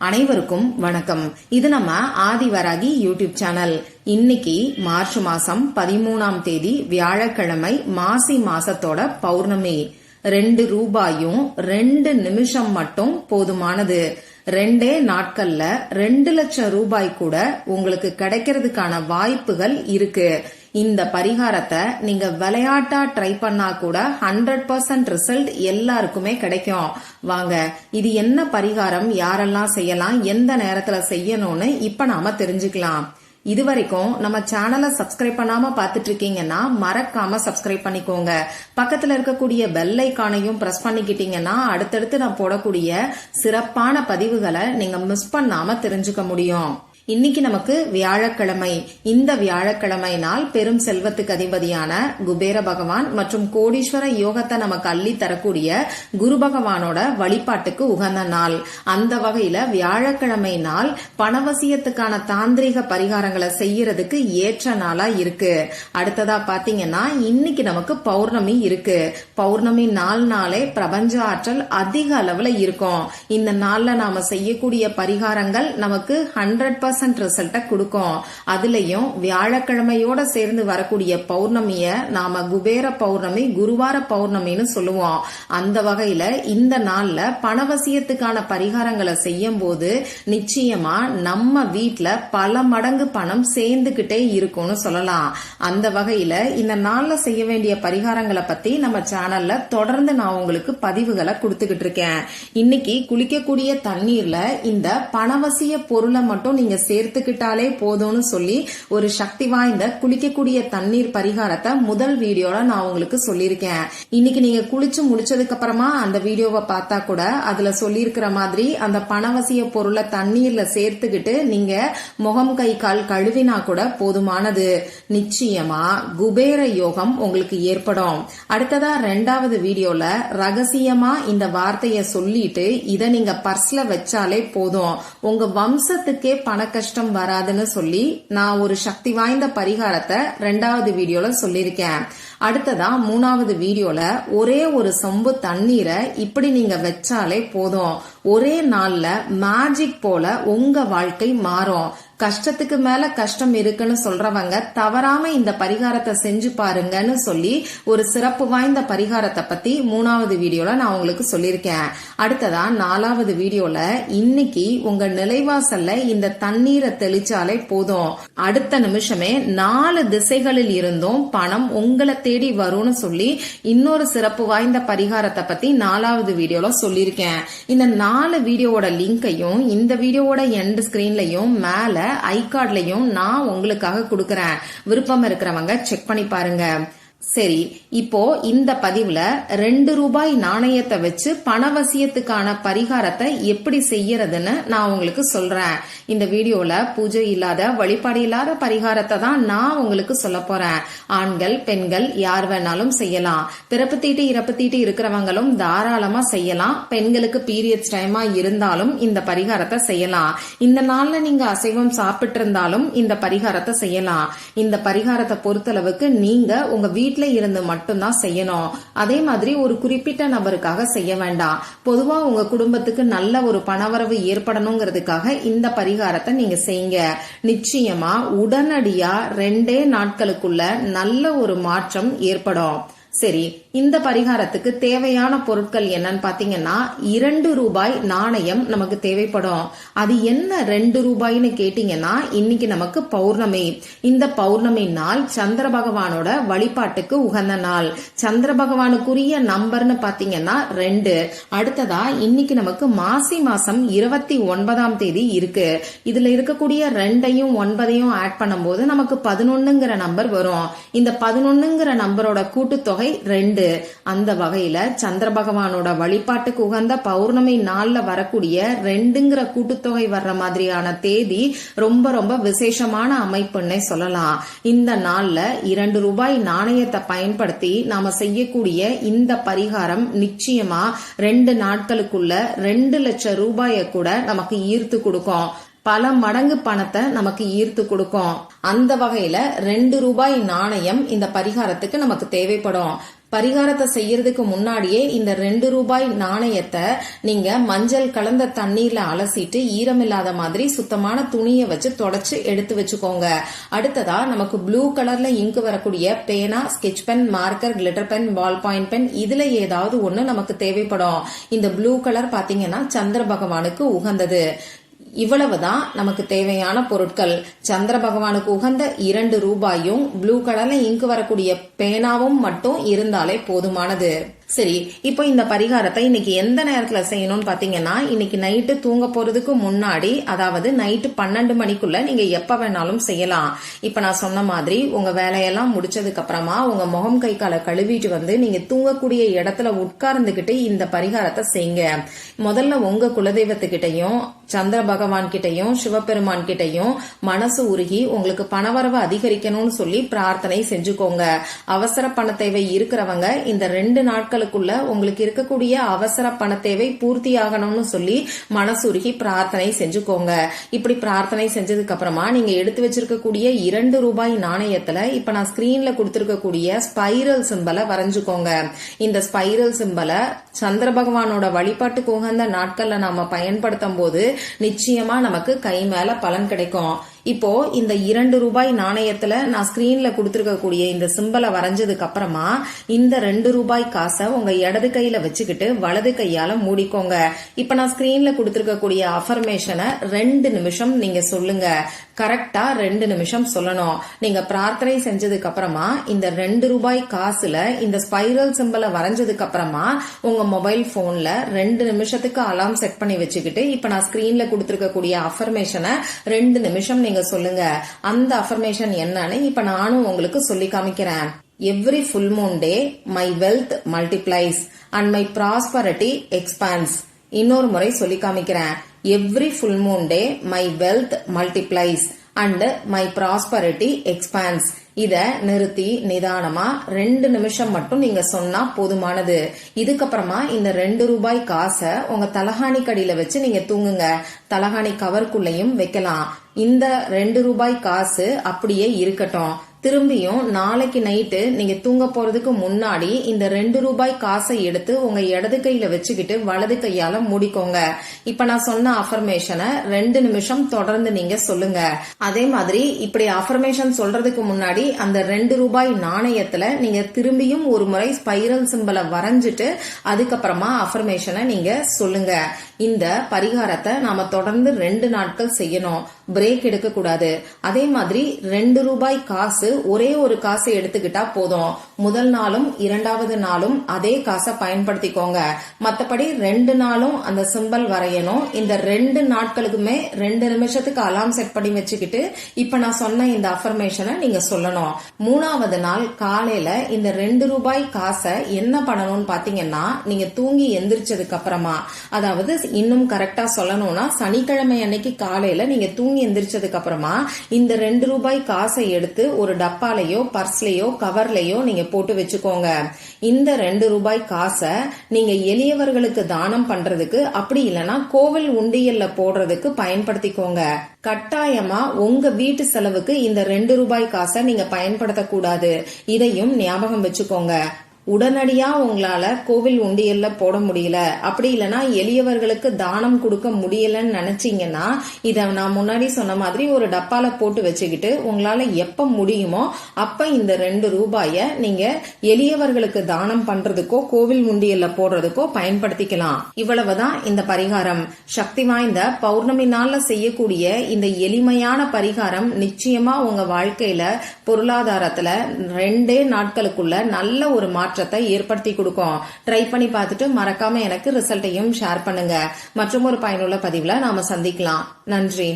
அனைவருக்கும் வணக்கம். இது நம்ம ஆதிவராகி யூடியூப் சேனல். இன்னைக்கு மார்ச் மாசம் 13ஆம் தேதி வியாழக்கிழமை, மாசி மாசத்தோட பௌர்ணமி. 2 ரூபாயும் 2 நிமிஷம் மட்டும் போதுமானது. 2 நாட்கள்ல 2 லட்சம் ரூபாய் கூட உங்களுக்கு கிடைக்கிறதுக்கான வாய்ப்புகள் இருக்கு. இந்த பரிகாரத்தை நீங்க விளையாட்டா ட்ரை பண்ணா கூட 100% ரிசல்ட் எல்லாருக்குமே கிடைக்கும். வாங்க, இது என்ன பரிகாரம், யாரெல்லாம் செய்யலாம், எந்த நேரத்துல செய்யணும்னு இப்ப நாம தெரிஞ்சுக்கலாம். இதுவரைக்கும் நம்ம சேனலை சப்ஸ்கிரைப் பண்ணாம பாத்துட்டு இருக்கீங்கன்னா மறக்காம சப்ஸ்கிரைப் பண்ணிக்கோங்க. பக்கத்துல இருக்கக்கூடிய பெல் ஐகானையும் பிரஸ் பண்ணிக்கிட்டீங்கன்னா அடுத்தடுத்து நான் போடக்கூடிய சிறப்பான பதிவுகளை நீங்க மிஸ் பண்ணாம தெரிஞ்சுக்க முடியும். இன்னைக்கு நமக்கு வியாழக்கிழமை. இந்த வியாழக்கிழமை நாள் பெரும் செல்வத்துக்கு அதிபதியான குபேர பகவான் மற்றும் கோடீஸ்வர யோகத்தை நமக்கு அள்ளி தரக்கூடிய குரு பகவானோட வழிபாட்டுக்கு உகந்த நாள். அந்த வகையில வியாழக்கிழமை நாள் பணவசியத்துக்கான தாந்திரிக பரிகாரங்களை செய்யறதுக்கு ஏற்ற நாளா இருக்கு. அடுத்ததா பாத்தீங்கன்னா இன்னைக்கு நமக்கு பௌர்ணமி இருக்கு. பௌர்ணமி நாளே பிரபஞ்ச ஆற்றல் அதிக அளவுல இருக்கும். இந்த நாள்ல நாம செய்யக்கூடிய பரிகாரங்கள் நமக்கு 100% ரிசல்ட்ட கொடுக்கும். அதுலயும் வியாழக்கிழமையோட சேர்ந்து வரக்கூடிய பௌர்ணமிய நாம குபேர பௌர்ணமி, குருவார பௌர்ணமின்னு சொல்லுவோம். அந்த வகையில இந்த நாள்ல பணவசியத்துக்கான பரிகாரங்களை செய்யும் போது நிச்சயமா நம்ம வீட்டுல பல மடங்கு பணம் சேர்ந்துகிட்டே இருக்கும்னு சொல்லலாம். அந்த வகையில இந்த நாள்ல செய்ய வேண்டிய பரிகாரங்களை பத்தி நம்ம சேனல்ல தொடர்ந்து நான் உங்களுக்கு பதிவுகளை கொடுத்துக்கிட்டு இருக்கேன். இன்னைக்கு குளிக்கக்கூடிய தண்ணீர்ல இந்த பணவசிய பொருளை மட்டும் நீங்க சேர்த்துக்கிட்டாலே போதும்னு சொல்லி ஒரு சக்தி வாய்ந்த குளிக்கக்கூடிய தண்ணீர் பரிகாரத்தை முதல் வீடியோல நான் உங்களுக்கு சொல்லியிருக்கேன். இன்னைக்கு நீங்க குளிச்சு முடிச்சதுக்கு அப்புறமா அந்த வீடியோவை பார்த்தா கூட அதுல சொல்லியிருக்கிற மாதிரி அந்த பணவசிய பொருளை தண்ணீர்ல சேர்த்துக்கிட்டு நீங்க முகம் கை கால் கழுவினா கூட போதுமானது. நிச்சயமா குபேர யோகம் உங்களுக்கு ஏற்படும். அடுத்ததா 2வது வீடியோல ரகசியமா இந்த வார்த்தைய சொல்லிட்டு இத நீங்க பர்ஸ்ல வச்சாலே போதும், உங்க வம்சத்துக்கே பண கஷ்டம் வராதுன்னு சொல்லி நான் ஒரு சக்தி வாய்ந்த பரிகாரத்தை 2வது வீடியோல சொல்லியிருக்கேன். அடுத்ததா 3வது வீடியோல ஒரே ஒரு சொம்பு தண்ணீரை இப்படி நீங்க வச்சாலே போதும், ஒரே நாள்ல மேஜிக் போல உங்க வாழ்க்கை மாறும். கஷ்டத்துக்கு மேல கஷ்டம் இருக்குன்னு சொல்றவங்க தவறாம இந்த பரிகாரத்தை செஞ்சு பாருங்கன்னு சொல்லி ஒரு சிறப்பு வாய்ந்த பரிகாரத்தை பத்தி 3வது வீடியோல நான் உங்களுக்கு சொல்லியிருக்கேன். அடுத்ததா 4வது வீடியோல இன்னைக்கு உங்க நிலைவாசல்ல இந்த தண்ணீரை தெளிச்சாலே போதும், அடுத்த நிமிஷமே 4 திசைகளில் இருந்தும் பணம் உங்களை தேடி வரும்னு சொல்லி இன்னொரு சிறப்பு வாய்ந்த பரிகாரத்தை பத்தி 4வது வீடியோல சொல்லியிருக்கேன். இந்த 4 வீடியோவோட லிங்கையும் இந்த வீடியோவோட எண்ட் ஸ்கிரீன்லயும் மேல ஐகார்ட்லயும் நான் உங்களுக்காக கொடுக்கறேன். விருப்பம் இருக்கிறவங்க செக் பண்ணி பாருங்க. சரி, இப்போ இந்த பதிவுல 2 ரூபாய் நாணயத்தை வச்சு பணவசியத்துக்கான பரிகாரத்தை எப்படி செய்யறதுன்னு நான் உங்களுக்கு சொல்றேன். இந்த வீடியோல பூஜை இல்லாத, வழிபாடு இல்லாத பரிகாரத்தை தான் நான் உங்களுக்கு சொல்ல போறேன். ஆண்கள் பெண்கள் யார் வேணாலும் செய்யலாம். பிறப்பு தீட்டு இறப்பு தீட்டு இருக்கிறவங்களும் தாராளமா செய்யலாம். பெண்களுக்கு பீரியட்ஸ் டைமா இருந்தாலும் இந்த பரிகாரத்தை செய்யலாம். இந்த நாள்ல நீங்க அசைவம் சாப்பிட்டு இருந்தாலும் இந்த பரிகாரத்தை செய்யலாம். இந்த பரிகாரத்தை பொறுத்தளவுக்கு நீங்க உங்க வீட்டுல இருந்து மட்டும்தான் செய்யணும். அதே மாதிரி ஒரு குறிப்பிட்ட நபருக்காக செய்ய வேண்டாம். பொதுவா உங்க குடும்பத்துக்கு நல்ல ஒரு பணவரவு ஏற்படணுங்கிறதுக்காக இந்த பரிகாரத்தை நீங்க செய்யுங்க. நிச்சயமா உடனடியா 2 நாட்களுக்குள்ள நல்ல ஒரு மாற்றம் ஏற்படும். சரி, இந்த பரிகாரத்துக்கு தேவையான பொருட்கள் என்னன்னு பாத்தீங்கன்னா 2 ரூபாய் நாணயம் நமக்கு தேவைப்படும். அது என்ன 2 ரூபாய்னு கேட்டீங்கன்னா இன்னைக்கு நமக்கு பௌர்ணமி. இந்த பௌர்ணமி நாள் சந்திர பகவானோட வழிபாட்டுக்கு உகந்த நாள். சந்திர பகவானுக்குரிய நம்பர்னு பாத்தீங்கன்னா 2. அடுத்ததா இன்னைக்கு நமக்கு மாசி மாசம் 29ஆம் தேதி இருக்கு. இதுல இருக்கக்கூடிய 2ஐயும் 9ஐயும் ஆட் பண்ணும்போது நமக்கு 11ங்கிற நம்பர் வரும். இந்த 11ங்கிற நம்பரோட கூட்டுத்தொகை 2. அந்த வகையில சந்திர பகவானோட வழிபாட்டுக்கு உகந்த பௌர்ணமி நாள்ல வரக்கூடிய 2ங்கிற கூட்டுத்தொகை வர்ற மாதிரியான தேதி ரொம்ப ரொம்ப விசேஷமான அமைப்புன்னே சொல்லலாம். இந்த நாள்ல 2 ரூபாய் நாணயத்தை பயன்படுத்தி நாம செய்யக்கூடிய இந்த பரிகாரம் நிச்சயமா 2 நாட்களுக்குள்ள 2 லட்சம் ரூபாயை கூட நமக்கு ஈர்த்து கொடுக்கும். பல மடங்கு பணத்தை நமக்கு ஈர்த்து கொடுக்கும். அந்த வகையில 2 ரூபாய் நாணயம் இந்த பரிகாரத்துக்கு நமக்கு தேவைப்படும். பரிகாரத்தை செய்யறதுக்கு முன்னாடியே இந்த 2 ரூபாய் நாணயத்தை நீங்க மஞ்சள் கலந்த தண்ணீர்ல அலசிட்டு ஈரமில்லாத மாதிரி சுத்தமான துணியை வச்சு தொடச்சு எடுத்து வச்சுக்கோங்க. அடுத்ததா நமக்கு ப்ளூ கலர்ல இங்கு வரக்கூடிய பேனா, sketch pen, marker, glitter pen, ball point pen இதுல ஏதாவது ஒண்ணு நமக்கு தேவைப்படும். இந்த ப்ளூ கலர் பாத்தீங்கன்னா சந்திர பகவானுக்கு உகந்தது. இவ்வளவுதான் நமக்கு தேவையான பொருட்கள். சந்திர பகவானுக்கு உகந்த 2 ரூபாயும் ப்ளூ கலர்ல இங்கு வரக்கூடிய பேனாவும் மட்டும் இருந்தாலே போதுமானது. சரி, இப்போ இந்த பரிகாரத்தை இன்னைக்கு எந்த நேரத்துல செய்யணும்னு பாத்தீங்கன்னா, இன்னைக்கு நைட்டு தூங்க போறதுக்கு முன்னாடி, அதாவது நைட்டு 12 மணிக்குள்ள நீங்க எப்ப வேணாலும் செய்யலாம். இப்ப நான் சொன்ன மாதிரி உங்க வேலையெல்லாம் முடிச்சதுக்கு அப்புறமா உங்க முகம் கை காலை கழுவிட்டு வந்து நீங்க தூங்கக்கூடிய இடத்துல உட்கார்ந்துகிட்டு இந்த பரிகாரத்தை செய்யுங்க. முதல்ல உங்க குலதெய்வத்துக்கிட்டையும் சந்திர பகவான் கிட்டையும் சிவபெருமான் கிட்டையும் மனசு உருகி உங்களுக்கு பணவரவு அதிகரிக்கணும்னு சொல்லி பிரார்த்தனை செஞ்சுக்கோங்க. அவசர பண தேவை இருக்கிறவங்க இந்த 2 நாட்களுக்குள்ள உங்களுக்கு இருக்கக்கூடிய அவசர பண தேவை பூர்த்தி ஆகணும்னு சொல்லி மனசுருகி பிரார்த்தனை செஞ்சுக்கோங்க. இப்படி பிரார்த்தனை செஞ்சதுக்கு அப்புறமா நீங்க எடுத்து வச்சிருக்கக்கூடிய 2 ரூபாய் நாணயத்துல இப்ப நான் ஸ்கிரீன்ல கொடுத்திருக்கக்கூடிய ஸ்பைரல் சிம்பலை வரைஞ்சுக்கோங்க. இந்த ஸ்பைரல் சிம்பலை சந்திர பகவானோட வழிபாட்டுக்கு உகந்த நாட்கள்ல நாம பயன்படுத்தும் போது நிச்சயமா நமக்கு கை மேல பலன் கிடைக்கும். இப்போ இந்த 2 ரூபாய் நாணயத்துல நான் ஸ்கிரீன்ல கொடுத்திருக்கக்கூடிய இந்த சிம்பலை வரைஞ்சதுக்கு அப்புறமா இந்த 2 ரூபாய் காசை உங்க இடது கையில வச்சுக்கிட்டு வலது கையால மூடிக்கோங்க. இப்ப நான் ஸ்கிரீன்ல கொடுத்திருக்கக்கூடிய அஃபர்மேஷனை 2 நிமிஷம் நீங்க சொல்லுங்க. கரெக்டா 2 நிமிஷம் சொல்லணும். நீங்க பிரார்த்தனை செஞ்சதுக்கு அப்புறமா இந்த 2 ரூபாய் காசுல இந்த ஸ்பைரல் சிம்பலை வரைஞ்சதுக்கு அப்புறமா உங்க மொபைல் போன்ல 2 நிமிஷத்துக்கு அலார்ம் செட் பண்ணி வச்சுக்கிட்டு இப்ப நான் ஸ்கிரீன்ல கொடுத்திருக்கக்கூடிய அஃபர்மேஷனை 2 நிமிஷம் நீங்க சொல்லுங்க. அந்த அஃபர்மேஷன் என்னன்னு இப்ப நானும் உங்களுக்கு சொல்லி காமிக்கிறேன். Every full moon day, my wealth multiplies and my prosperity expands. இன்னொரு முறை சொல்லி காமிக்கிறேன். Every full moon day, my wealth multiplies and my prosperity expands. இத நிறுத்தி நிதானமா 2 நிமிஷம் மட்டும் நீங்க சொன்னா போதுமானது. இதுக்கப்புறமா இந்த 2 ரூபாய் காசை உங்க தலகாணி கடியில வச்சு நீங்க தூங்குங்க. தலகாணி கவருக்குள்ளையும் வைக்கலாம். இந்த 2 ரூபாய் காசு அப்படியே இருக்கட்டும். திரும்பியும் நாளைக்கு நைட்டு நீங்க தூங்க போறதுக்கு முன்னாடி இந்த 2 ரூபாய் காசை எடுத்து உங்க இடது கையில வச்சுக்கிட்டு வலது கையால மூடிக்கோங்க. இப்ப நான் சொன்ன அஃபர்மேஷனை 2 நிமிஷம் தொடர்ந்து நீங்க சொல்லுங்க. அதே மாதிரி இப்படி அஃபர்மேஷன் சொல்றதுக்கு முன்னாடி அந்த 2 ரூபாய் நாணயத்துல நீங்க திரும்பியும் ஒரு முறை ஸ்பைரல் சிம்பலை வரைஞ்சிட்டு அதுக்கப்புறமா அஃபர்மேஷனை நீங்க சொல்லுங்க. இந்த பரிகாரத்தை நாம தொடர்ந்து 2 நாட்கள் செய்யணும். பிரேக் எடுக்க கூடாது. அதே மாதிரி 2 ரூபாய் காசு ஒரே ஒரு காசை எடுத்துக்கிட்டா போதும். முதல் நாளும் 2வது நாளும் அதே காசை பயன்படுத்திக்கோங்க. மத்தபடி 2 நாளும் அந்த சிம்பல் வரையணும். இந்த 2 நாட்களுக்குமே 2 நிமிஷத்துக்கு அலார்ம் செட் பண்ணி வச்சுக்கிட்டு இப்ப நான் சொன்ன இந்த அஃபர்மேஷனை நீங்க சொல்லணும். 3வது நாள் காலையில இந்த 2 ரூபாய் காசை என்ன பண்ணணும்னு பாத்தீங்கன்னா, நீங்க தூங்கி எந்திரிச்சதுக்கு அப்புறமா, அதாவது இன்னும் கரெக்டா சொல்லணும்னா சனிக்கிழமை அன்னைக்கு காலையில நீங்க தூங்கி எந்திரிச்சதுக்கு அப்புறமா இந்த 2 ரூபாய் காசை எடுத்து ஒரு டப்பாலையோ பர்ஸ்லயோ கவர்லயோ நீங்க போட்டு வச்சுக்கோங்க. இந்த 2 ரூபாய் காசை நீங்க எளியவர்களுக்கு தானம் பண்றதுக்கு, அப்படி இல்லைன்னா கோவில் உண்டியல்ல போடுறதுக்கு பயன்படுத்திக்கோங்க. கட்டாயமா உங்க வீட்டு செலவுக்கு இந்த 2 ரூபாய் காசை நீங்க பயன்படுத்தக்கூடாது. இதையும் ஞாபகம் வச்சுக்கோங்க. உடனடியா உங்களால கோவில் உண்டியல்ல போட முடியல, அப்படி இல்லைன்னா எளியவர்களுக்கு தானம் கொடுக்க முடியலன்னு நினைச்சீங்கன்னா இத நான் முன்னாடி சொன்ன மாதிரி ஒரு டப்பால போட்டு வச்சுக்கிட்டு உங்களால எப்ப முடியுமோ அப்ப இந்த 2 ரூபாய நீங்க எளியவர்களுக்கு தானம் பண்றதுக்கோ கோவில் உண்டியல்ல போடுறதுக்கோ பயன்படுத்திக்கலாம். இவ்வளவுதான் இந்த பரிகாரம். சக்தி வாய்ந்த பௌர்ணமி நாள்ல செய்யக்கூடிய இந்த எளிமையான பரிகாரம் நிச்சயமா உங்க வாழ்க்கையில பொருளாதாரத்துல 2 நாட்களுக்குள்ள நல்ல ஒரு மாற்றத்தை ஏற்படுத்தி கொடுக்கும். ட்ரை பண்ணி பார்த்துட்டு மறக்காம எனக்கு ரிசல்ட்டையும் ஷேர் பண்ணுங்க. மற்றும் ஒரு பயனுள்ள பதிவுல நாம சந்திக்கலாம். நன்றி.